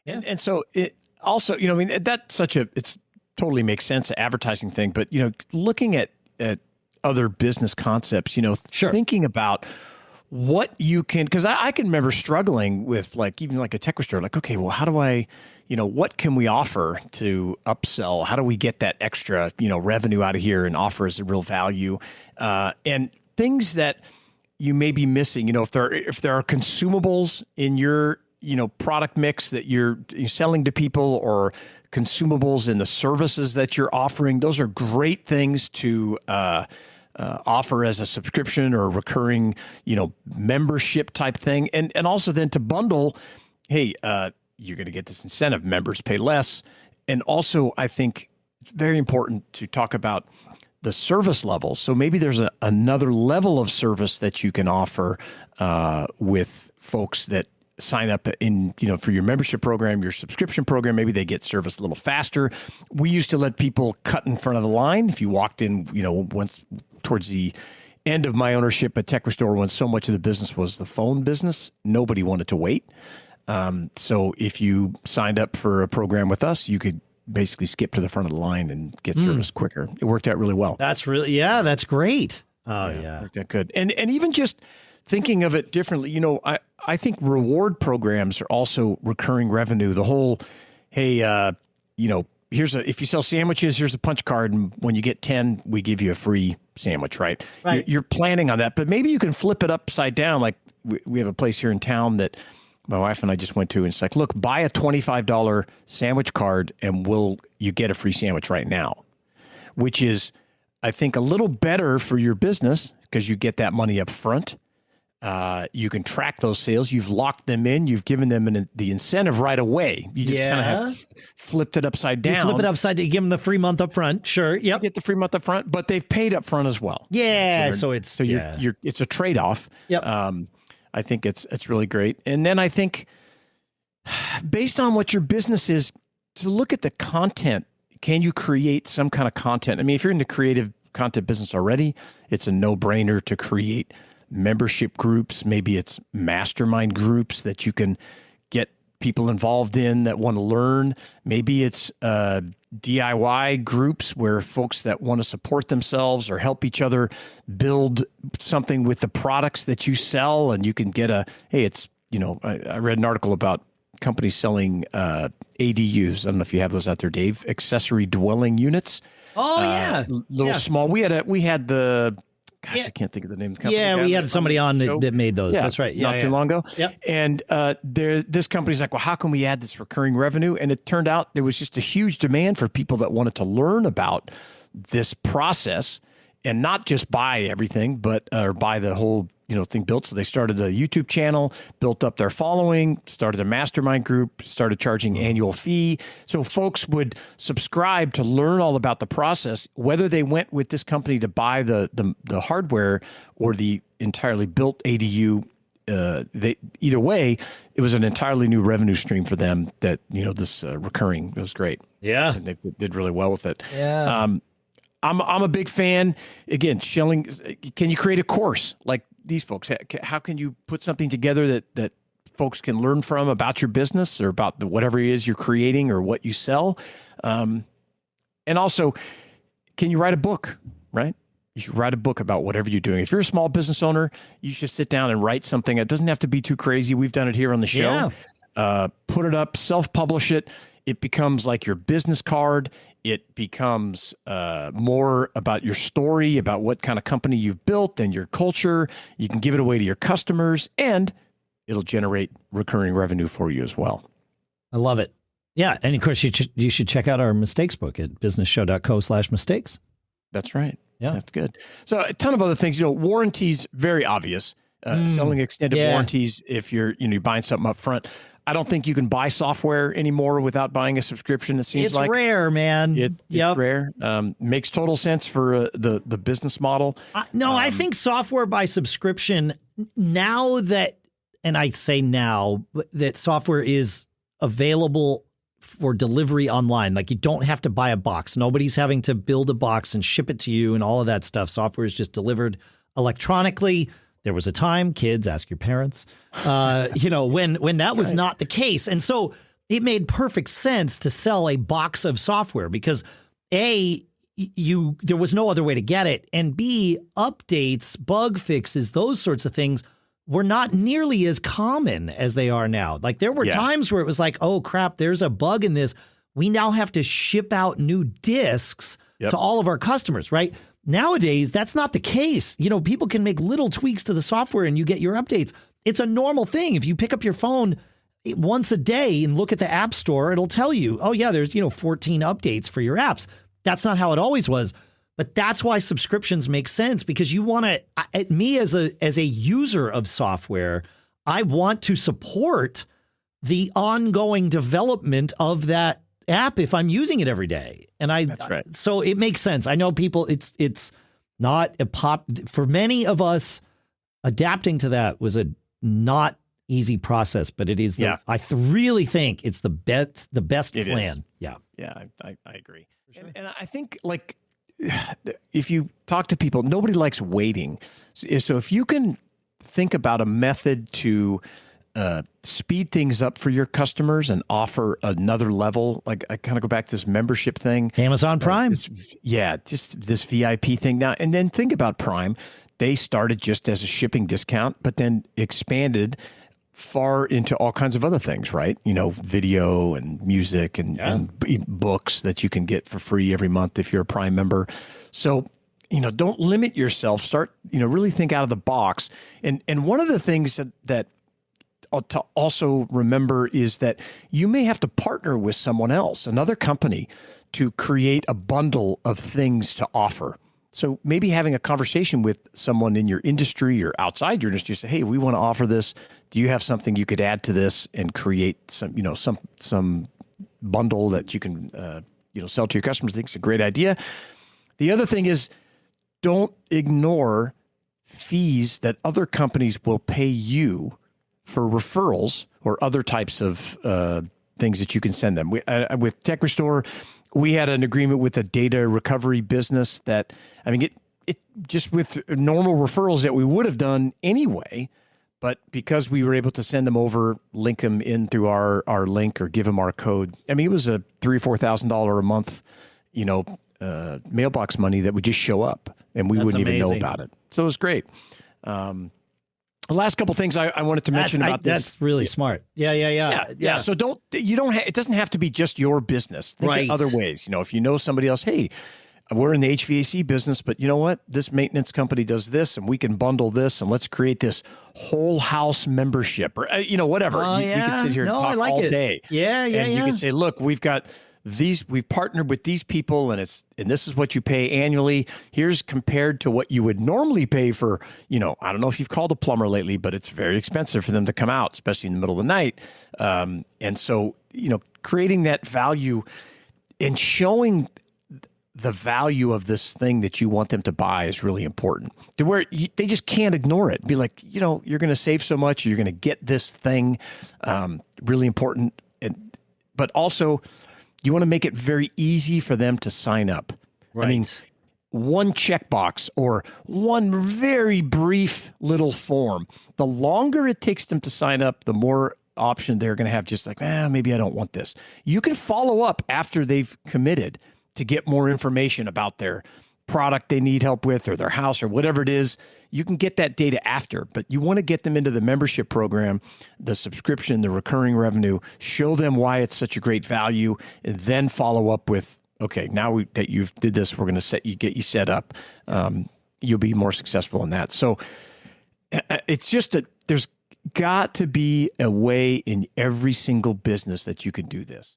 Yeah. And so it also, I mean, that's it's totally makes sense, an advertising thing, but, looking at other business concepts, Sure. thinking about what you can, because I can remember struggling with even a tech store, okay, well, how do I, what can we offer to upsell? How do we get that extra, revenue out of here and offer as a real value? And things that you may be missing, if there are consumables in your, product mix that you're selling to people, or consumables in the services that you're offering, those are great things to, offer as a subscription or a recurring, membership type thing. And also then to bundle, hey, you're going to get this incentive, members pay less. And also I think it's very important to talk about the service levels. So maybe there's another level of service that you can offer with folks that sign up in, for your membership program, your subscription program. Maybe they get service a little faster. We used to let people cut in front of the line. If you walked in, once towards the end of my ownership at Tech Restore, when so much of the business was the phone business, nobody wanted to wait. So if you signed up for a program with us, you could basically skip to the front of the line and get service quicker. It worked out really well. That's that's great. Oh yeah. Worked out good. And even just thinking of it differently, I think reward programs are also recurring revenue. The whole, hey, if you sell sandwiches, here's a punch card, and when you get 10, we give you a free sandwich, right? You're planning on that, but maybe you can flip it upside down. Like we have a place here in town that my wife and I just went to, and it's like, look, buy a $25 sandwich card and you get a free sandwich right now, which is, I think, a little better for your business because you get that money up front. You can track those sales. You've locked them in. You've given them the incentive right away. You just kind of have flipped it upside down. You flip it upside down. You give them the free month up front. Sure. Yep. You get the free month up front, but they've paid up front as well. Yeah. It's a trade-off. Yep. I think it's really great. And then I think based on what your business is, to look at the content. Can you create some kind of content? I mean, if you're in the creative content business already, it's a no-brainer to create membership groups. Maybe it's mastermind groups that you can get people involved in that want to learn. Maybe it's DIY groups where folks that want to support themselves or help each other build something with the products that you sell, and you can get I read an article about companies selling ADUs. I don't know if you have those out there, Dave, accessory dwelling units. Oh yeah. Little small. We had the I can't think of the name of the company. Yeah, we had somebody on that made those. That's right. Not too long ago. Yep. And this company's like, well, how can we add this recurring revenue? And it turned out there was just a huge demand for people that wanted to learn about this process and not just buy everything, but buy the whole thing built. So they started a YouTube channel, built up their following, started a mastermind group, started charging annual fee. So folks would subscribe to learn all about the process, whether they went with this company to buy the hardware or the entirely built ADU. Either way, it was an entirely new revenue stream for them that, this recurring, it was great. Yeah. And they did really well with it. Yeah. I'm a big fan. Again, can you create a course like these folks? How can you put something together that folks can learn from about your business or about whatever it is you're creating or what you sell? And also, can you write a book, right? You should write a book about whatever you're doing. If you're a small business owner, you should sit down and write something. It doesn't have to be too crazy. We've done it here on the show. Yeah. Put it up, self-publish it. It becomes like your business card. It becomes more about your story, about what kind of company you've built and your culture. You can give it away to your customers, and it'll generate recurring revenue for you as well. I love it. Yeah. And of course, you should check out our mistakes book at businessshow.co/mistakes. That's right. Yeah. That's good. So a ton of other things, warranties, very obvious. Selling extended warranties if you're buying something up front. I don't think you can buy software anymore without buying a subscription. It seems it's rare, man. It's rare. Makes total sense for the business model. I think software by subscription now that, and I say now that software is available for delivery online. Like you don't have to buy a box. Nobody's having to build a box and ship it to you and all of that stuff. Software is just delivered electronically. There was a time, kids, ask your parents, when that was not the case. And so it made perfect sense to sell a box of software because A, there was no other way to get it. And B, updates, bug fixes, those sorts of things were not nearly as common as they are now. Like there were times where it was like, oh crap, there's a bug in this. We now have to ship out new disks to all of our customers, right? Nowadays, that's not the case. You know, people can make little tweaks to the software and you get your updates. It's a normal thing. If you pick up your phone once a day and look at the App Store, it'll tell you, oh yeah, there's, 14 updates for your apps. That's not how it always was. But that's why subscriptions make sense, because you want to, me as a user of software, I want to support the ongoing development of that app if I'm using it every day. And that's right. So it makes sense. I know people, it's not a for many of us, adapting to that was a not easy process, but it is, I really think it's the best plan. Yeah. Yeah, I agree. Sure. And I think like, if you talk to people, nobody likes waiting. So if you can think about a method to speed things up for your customers and offer another level, like I kind of go back to this membership thing. Amazon Prime. Just this VIP thing now. And then think about Prime. They started just as a shipping discount, but then expanded far into all kinds of other things, right? Video and music and books that you can get for free every month if you're a Prime member. So, don't limit yourself. Start, really think out of the box. And one of the things that to also remember is that you may have to partner with someone else, another company, to create a bundle of things to offer. So maybe having a conversation with someone in your industry or outside your industry, say, hey, we want to offer this. Do you have something you could add to this and create some bundle that you can sell to your customers? I think it's a great idea. The other thing is, don't ignore fees that other companies will pay you for referrals or other types of things that you can send them. With Tech Restore, we had an agreement with a data recovery business that, it just with normal referrals that we would have done anyway, but because we were able to send them over, link them in through our link or give them our code. It was a $3,000 or $4,000 a month, mailbox money that would just show up and we wouldn't even know about it. So it was great. The last couple things I wanted to mention about this. That's really smart. Yeah. So it doesn't have to be just your business. Think of other ways. If you know somebody else, hey, we're in the HVAC business, but you know what? This maintenance company does this and we can bundle this and let's create this whole house membership or, whatever. Oh, we can sit here and talk all day. Yeah. You can say, look, we've partnered with these people and this is what you pay annually. Here's compared to what you would normally pay for, I don't know if you've called a plumber lately, but it's very expensive for them to come out, especially in the middle of the night. And so, creating that value and showing the value of this thing that you want them to buy is really important, to where they just can't ignore it. Be like, you're going to save so much, you're going to get this thing, really important. But also, you want to make it very easy for them to sign up. Right. One checkbox or one very brief little form, the longer it takes them to sign up, the more option they're going to have, just like, maybe I don't want this. You can follow up after they've committed to get more information about their product they need help with or their house or whatever it is. You can get that data after, but you want to get them into the membership program, the subscription, the recurring revenue, show them why it's such a great value, and then follow up with, okay, now that you've did this, we're going to get you set up. You'll be more successful in that. So it's just that there's got to be a way in every single business that you can do this.